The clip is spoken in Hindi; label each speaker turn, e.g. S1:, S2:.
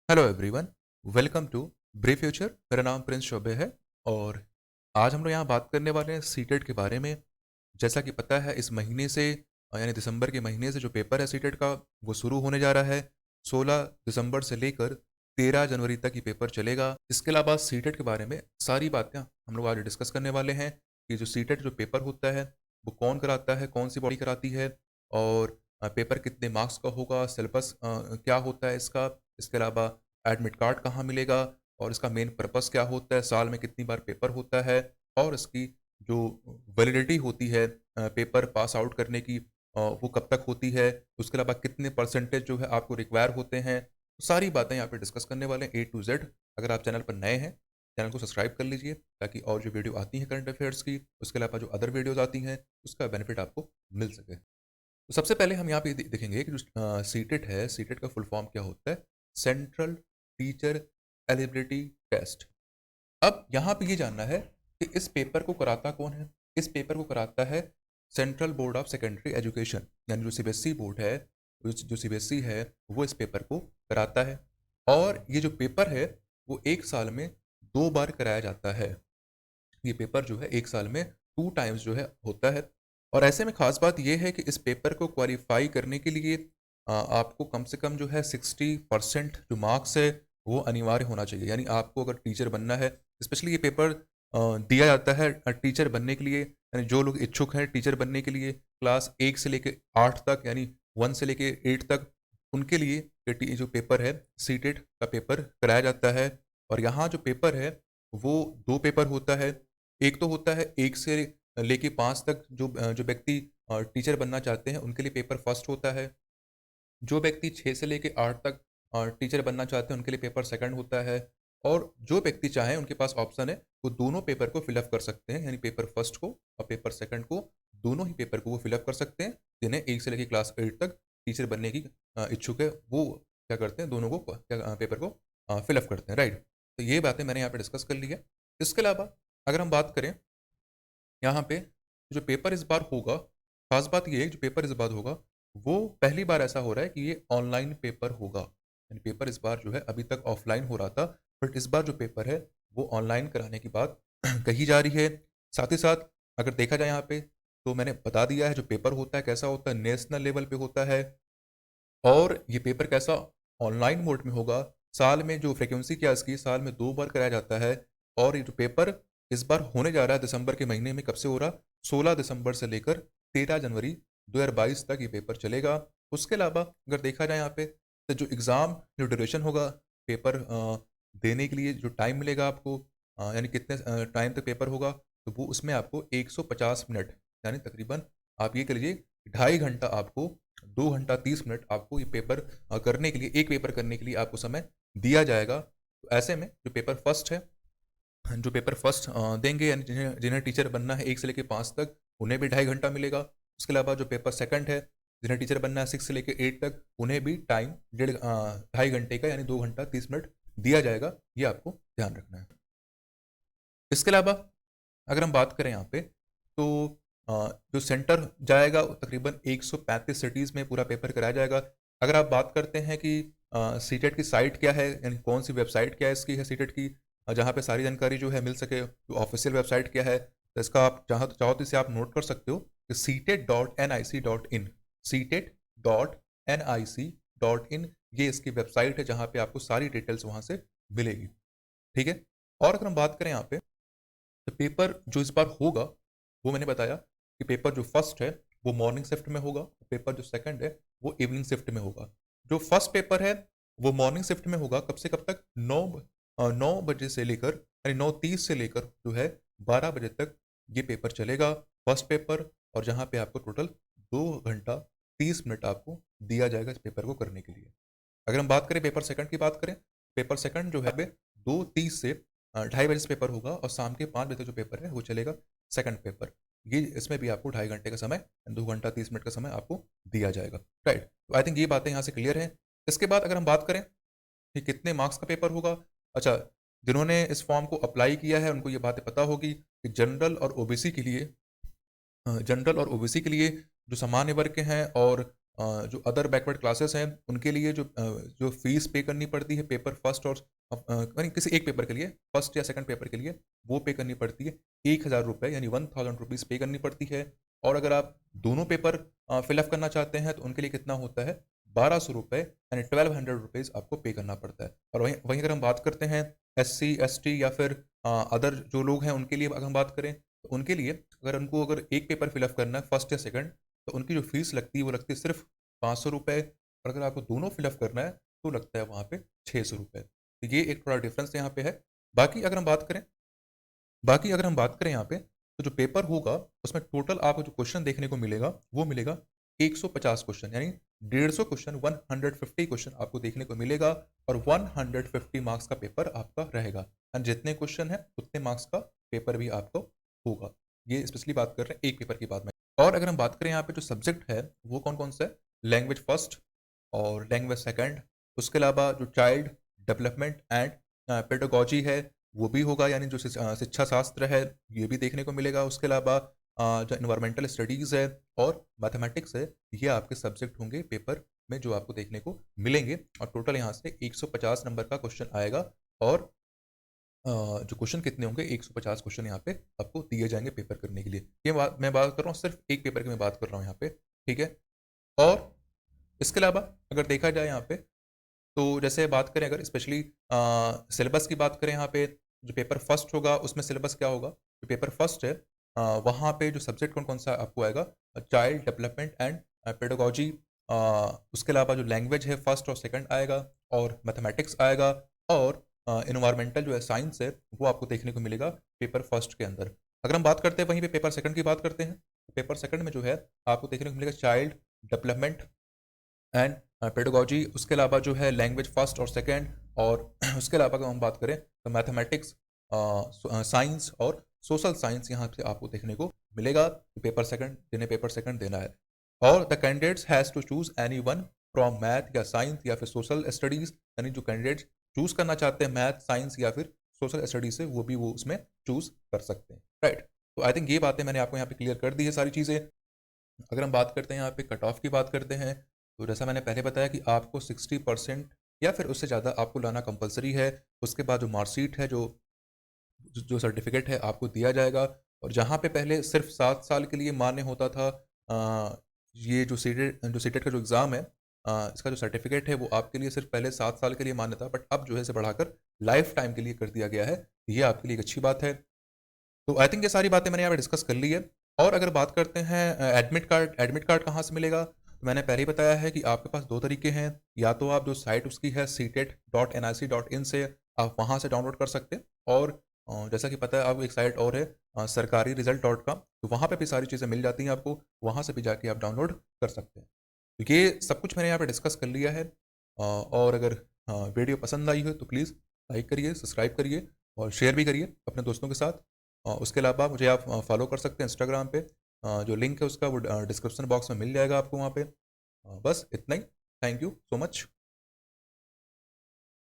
S1: Hello everyone, welcome to brave future. मेरा नाम प्रिंस शोबे है और आज हम लोग यहाँ बात करने वाले हैं सीटेट के बारे में। जैसा कि पता है इस महीने से यानी दिसंबर के महीने से जो पेपर है सीटेट का वो शुरू होने जा रहा है। 16 दिसंबर से लेकर 13 जनवरी तक ये पेपर चलेगा। इसके अलावा सीटेट के बारे में सारी बातें हम लोग आज डिस्कस करने वाले हैं कि जो सीटेट जो पेपर होता है वो कौन कराता है, कौन सी बॉडी कराती है और पेपर कितने मार्क्स का होगा, सिलेबस क्या होता है इसका। इसके अलावा एडमिट कार्ड कहाँ मिलेगा और इसका मेन पर्पस क्या होता है, साल में कितनी बार पेपर होता है और इसकी जो वैलिडिटी होती है पेपर पास आउट करने की वो कब तक होती है। उसके अलावा कितने परसेंटेज जो है आपको रिक्वायर होते हैं। सारी बातें यहाँ पे डिस्कस करने वाले हैं ए टू जेड। अगर आप चैनल पर नए हैं चैनल को सब्सक्राइब कर लीजिए ताकि और जो वीडियो आती हैं करंट अफेयर्स की, उसके अलावा जो अदर वीडियोज़ आती हैं उसका बेनिफिट आपको मिल सके। तो सबसे पहले हम यहाँ पे देखेंगे कि जो सीटेट है, सीटेट का फुल फॉर्म क्या होता है। Central teacher eligibility test. अब यहाँ पे ये जानना है कि इस पेपर को कराता कौन है। इस पेपर को कराता है central board of secondary education, यानी जो सीबीएसई बोर्ड है, जो सीबीएसई है वो इस पेपर को कराता है। और ये जो पेपर है वो एक साल में 2 बार कराया जाता है। ये पेपर जो है एक साल में 2 टाइम्स जो है होता है। और ऐसे में ख़ास बात ये है कि इस पेपर को क्वालिफाई करने के लिए आपको कम से कम जो है 60% जो मार्क्स है वो अनिवार्य होना चाहिए। यानी आपको अगर टीचर बनना है, स्पेशली ये पेपर दिया जाता है टीचर बनने के लिए, यानी जो लोग इच्छुक हैं टीचर बनने के लिए क्लास 1 से लेकर 8 तक, यानी 1 से लेकर 8 तक, उनके लिए ये जो पेपर है सीटेट का पेपर कराया जाता है। और यहाँ जो पेपर है वो 2 पेपर होता है। एक तो होता है 1 से लेके 5 तक, जो व्यक्ति टीचर बनना चाहते हैं उनके लिए पेपर फर्स्ट होता है। जो व्यक्ति 6 से लेके 8 तक टीचर बनना चाहते हैं उनके लिए पेपर सेकंड होता है। और जो व्यक्ति चाहें उनके पास ऑप्शन है वो दोनों पेपर को फिलअप कर सकते हैं, यानी पेपर फर्स्ट को और पेपर सेकंड को, दोनों ही पेपर को वो फिलअप कर सकते हैं। जिन्हें 1 से लेके क्लास 8 तक टीचर बनने की इच्छुक है वो क्या करते हैं, दोनों को पेपर को फिलअप करते हैं, राइट। तो ये बातें मैंने यहाँ पे डिस्कस कर ली है। इसके अलावा अगर हम बात करें यहाँ पे जो पेपर इस बार होगा, खास बात ये है जो पेपर इस बार होगा वो पहली बार ऐसा हो रहा है कि ये ऑनलाइन पेपर होगा। यानी पेपर इस बार जो है अभी तक ऑफलाइन हो रहा था, बट इस बार जो पेपर है वो ऑनलाइन कराने की बात कही जा रही है। साथ ही साथ अगर देखा जाए यहाँ पे तो मैंने बता दिया है जो पेपर होता है कैसा होता है, नेशनल लेवल पे होता है। और ये पेपर कैसा, ऑनलाइन मोड में होगा। साल में जो फ्रिक्वेंसी क्या इसकी, साल में 2 बार कराया जाता है। और ये जो पेपर इस बार होने जा रहा है दिसंबर के महीने में, कब से हो रहा, 16 दिसंबर से लेकर 13 जनवरी 2022 तक ये पेपर चलेगा। उसके अलावा अगर देखा जाए यहाँ पे तो जो एग्ज़ाम जो ड्यूरेशन होगा पेपर देने के लिए जो टाइम मिलेगा आपको, यानी कितने टाइम तक पेपर होगा, तो वो उसमें आपको 150 मिनट, यानी तकरीबन आप ये कह लीजिए 2.5 घंटा आपको, 2 घंटा 30 मिनट आपको ये पेपर करने के लिए, एक पेपर करने के लिए आपको समय दिया जाएगा। तो ऐसे में जो पेपर फर्स्ट है, जो पेपर फर्स्ट देंगे यानी जिन्हें जिन्हें टीचर बनना है 1 से लेकर 5 तक, उन्हें भी 2.5 घंटा मिलेगा। उसके अलावा जो पेपर सेकंड है, जिन्हें टीचर बनना है 6 से लेकर 8 तक, उन्हें भी टाइम 2.5 घंटे का, यानी 2 घंटा 30 मिनट दिया जाएगा। ये आपको ध्यान रखना है। इसके अलावा अगर हम बात करें यहाँ पे तो जो सेंटर जाएगा वो तकरीबन 135 सिटीज़ में पूरा पेपर कराया जाएगा। अगर आप बात करते हैं कि सीटेट की साइट क्या है, यानी कौन सी वेबसाइट क्या है इसकी है सीटेट की, जहाँ पे सारी जानकारी जो है मिल सके, जो ऑफिशियल वेबसाइट क्या है, तो इसका आप जहाँ चाहो तो इसे आप नोट कर सकते हो कि seated.nic.in, seated.nic.in, ये इसकी वेबसाइट है जहाँ पे आपको सारी डिटेल्स वहाँ से मिलेगी। ठीक है। और अगर हम बात करें यहाँ पे तो पेपर जो इस बार होगा वो मैंने बताया कि पेपर जो फर्स्ट है वो मॉर्निंग शिफ्ट में होगा, पेपर जो सेकंड है वो इवनिंग शिफ्ट में होगा। जो फर्स्ट पेपर है वो मॉर्निंग शिफ्ट में होगा, कब से कब तक, 9 बजे से लेकर, यानी 9:30 से लेकर जो है 12 बजे तक ये पेपर चलेगा, फर्स्ट पेपर। और जहाँ पे आपको टोटल 2 घंटा 30 मिनट आपको दिया जाएगा इस पेपर को करने के लिए। अगर हम बात करें पेपर सेकंड की बात करें, पेपर सेकंड जो है वे 2:30 से 2:30 बजे से पेपर होगा और शाम के 5 बजे तक जो पेपर है वो चलेगा सेकंड पेपर। ये इसमें भी आपको 2.5 घंटे का समय, 2 घंटा 30 मिनट का समय आपको दिया जाएगा, राइट। तो आई थिंक ये बातें यहाँ से क्लियर हैं। इसके बाद अगर हम बात करें कि कितने मार्क्स का पेपर होगा, अच्छा, जिन्होंने इस फॉर्म को अप्लाई किया है उनको ये बातें पता होगी कि जनरल और ओबीसी के लिए जो सामान्य वर्ग के हैं और जो अदर बैकवर्ड क्लासेस हैं उनके लिए जो फीस पे करनी पड़ती है पेपर फर्स्ट और यानी किसी एक पेपर के लिए, फर्स्ट या सेकंड पेपर के लिए, वो पे करनी पड़ती है 1,000 रुपये, यानी 1,000 रुपीज़ पे करनी पड़ती है। और अगर आप दोनों पेपर फिलअप करना चाहते हैं तो उनके लिए कितना होता है, 1,200 रुपये, यानी 1,200 रुपीज़ आपको पे करना पड़ता है। और वहीं वहीं अगर हम बात करते हैं SC ST या फिर अदर जो लोग हैं उनके लिए अगर हम बात करें, तो उनके लिए अगर एक पेपर फिलअप करना है फर्स्ट या सेकंड, तो उनकी जो फीस लगती है वो लगती है सिर्फ 500 रुपये, और अगर आपको दोनों फिलअप करना है तो लगता है वहाँ पे 600 रुपये। तो ये एक थोड़ा डिफरेंस यहाँ पे है। बाकी अगर हम बात करें बाकी अगर हम बात करें यहाँ पे, तो जो पेपर होगा उसमें टोटल आपको जो क्वेश्चन देखने को मिलेगा वो मिलेगा 150 क्वेश्चन, यानी 150 क्वेश्चन, 150 क्वेश्चन आपको देखने को मिलेगा, और 150 मार्क्स का पेपर आपका रहेगा। एंड जितने क्वेश्चन है उतने मार्क्स का पेपर भी आपको होगा। ये स्पेशली बात कर रहे हैं एक पेपर की बात में। और अगर हम बात करें यहाँ पे जो सब्जेक्ट है वो कौन कौन सा है, लैंग्वेज फर्स्ट और लैंग्वेज सेकंड, उसके अलावा जो चाइल्ड डेवलपमेंट एंड पेडागोजी है वो भी होगा, यानी जो शिक्षा शास्त्र है ये भी देखने को मिलेगा। उसके अलावा जो इन्वायरमेंटल स्टडीज़ है और मैथमेटिक्स है, ये आपके सब्जेक्ट होंगे पेपर में जो आपको देखने को मिलेंगे। और टोटल यहाँ से 150 नंबर का क्वेश्चन आएगा, और जो क्वेश्चन कितने होंगे, 150 क्वेश्चन यहाँ पे आपको दिए जाएंगे पेपर करने के लिए। मैं बात कर रहा हूँ सिर्फ एक पेपर की, मैं बात कर रहा हूँ यहाँ पे, ठीक है। और इसके अलावा अगर देखा जाए यहाँ पे, तो जैसे बात करें अगर स्पेशली सिलेबस की बात करें यहाँ पे, जो पेपर फर्स्ट होगा उसमें सिलेबस क्या होगा, जो पेपर फर्स्ट है वहाँ पे जो सब्जेक्ट कौन कौन सा आपको आएगा, चाइल्ड डेवलपमेंट एंड पेडागोजी, उसके अलावा जो लैंग्वेज है फर्स्ट और सेकंड आएगा, और मैथमेटिक्स आएगा, और इन्वायरमेंटल जो है साइंस है वो आपको देखने को मिलेगा पेपर फर्स्ट के अंदर। अगर हम बात करते हैं वहीं पे पेपर सेकंड की बात करते हैं, पेपर सेकंड में जो है आपको देखने को मिलेगा चाइल्ड डेवलपमेंट एंड पेडागोजी, उसके अलावा जो है लैंग्वेज फर्स्ट और सेकंड, और उसके अलावा अगर हम बात करें तो मैथमेटिक्स, साइंस और सोशल साइंस यहाँ से आपको देखने को मिलेगा पेपर सेकंड, जिन्हें पेपर सेकंड देना है। और the candidates has to choose any one from math या साइंस या फिर सोशल स्टडीज़, यानी जो कैंडिडेट्स चूज करना चाहते हैं मैथ साइंस या फिर सोशल स्टडीज से, वो उसमें चूज कर सकते हैं, राइट। तो आई थिंक ये बातें मैंने आपको यहाँ पे क्लियर कर दी है सारी चीज़ें। अगर हम बात करते हैं यहाँ पे कट ऑफ की बात करते हैं, तो जैसा मैंने पहले बताया कि आपको 60% या फिर उससे ज़्यादा आपको लाना कंपलसरी है। उसके बाद जो मार्कशीट है, जो सर्टिफिकेट है आपको दिया जाएगा। और जहाँ पे पहले सिर्फ 7 साल के लिए मान्य होता था, ये जो सीटेट का जो एग्ज़ाम है, इसका जो सर्टिफिकेट है वो आपके लिए सिर्फ पहले 7 साल के लिए मान्य था, बट अब जो है इसे बढ़ाकर लाइफ टाइम के लिए कर दिया गया है। ये आपके लिए एक अच्छी बात है। तो आई थिंक ये सारी बातें मैंने यहाँ पे डिस्कस कर ली है। और अगर बात करते हैं एडमिट कार्ड कहाँ से मिलेगा, तो मैंने पहले ही बताया है कि आपके पास दो तरीके हैं। या तो आप जो साइट उसकी है ctet.nic.in से आप वहाँ से डाउनलोड कर सकते हैं, और जैसा कि पता है आपको एक साइट और है सरकारी रिजल्ट डॉट कॉम, तो वहाँ पे भी सारी चीज़ें मिल जाती हैं आपको, वहाँ से भी जाके आप डाउनलोड कर सकते हैं। तो ये सब कुछ मैंने यहाँ पे डिस्कस कर लिया है। और अगर वीडियो पसंद आई हो तो प्लीज़ लाइक करिए, सब्सक्राइब करिए, और शेयर भी करिए अपने दोस्तों के साथ। उसके अलावा मुझे आप फॉलो कर सकते हैं इंस्टाग्राम पे, जो लिंक है उसका वो डिस्क्रिप्शन बॉक्स में मिल जाएगा आपको वहाँ पे। बस इतना ही। Thank you so much.